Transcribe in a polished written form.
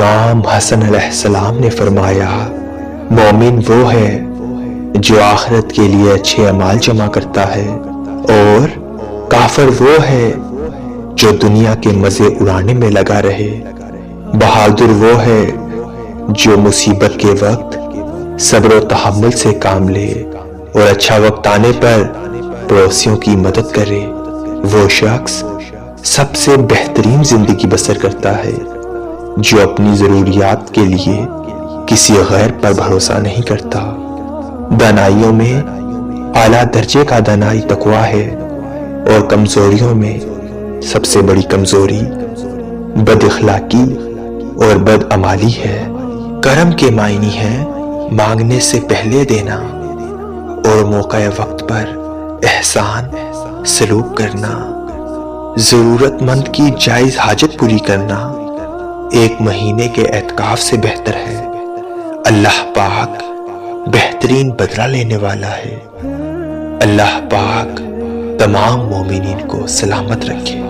امام حسن علیہ السلام نے فرمایا، مومن وہ ہے جو آخرت کے لیے اچھے اعمال جمع کرتا ہے، اور کافر وہ ہے جو دنیا کے مزے اڑانے میں لگا رہے۔ بہادر وہ ہے جو مصیبت کے وقت صبر و تحمل سے کام لے اور اچھا وقت آنے پر پڑوسیوں کی مدد کرے۔ وہ شخص سب سے بہترین زندگی بسر کرتا ہے جو اپنی ضروریات کے لیے کسی غیر پر بھروسہ نہیں کرتا۔ دانائیوں میں اعلیٰ درجے کا دانائی تقویٰ ہے، اور کمزوریوں میں سب سے بڑی کمزوری بد اخلاقی اور بد عمالی ہے۔ کرم کے معنی ہے مانگنے سے پہلے دینا اور موقع وقت پر احسان سلوک کرنا، ضرورت مند کی جائز حاجت پوری کرنا ایک مہینے کے اعتکاف سے بہتر ہے۔ اللہ پاک بہترین بدلہ لینے والا ہے۔ اللہ پاک تمام مومنین کو سلامت رکھے۔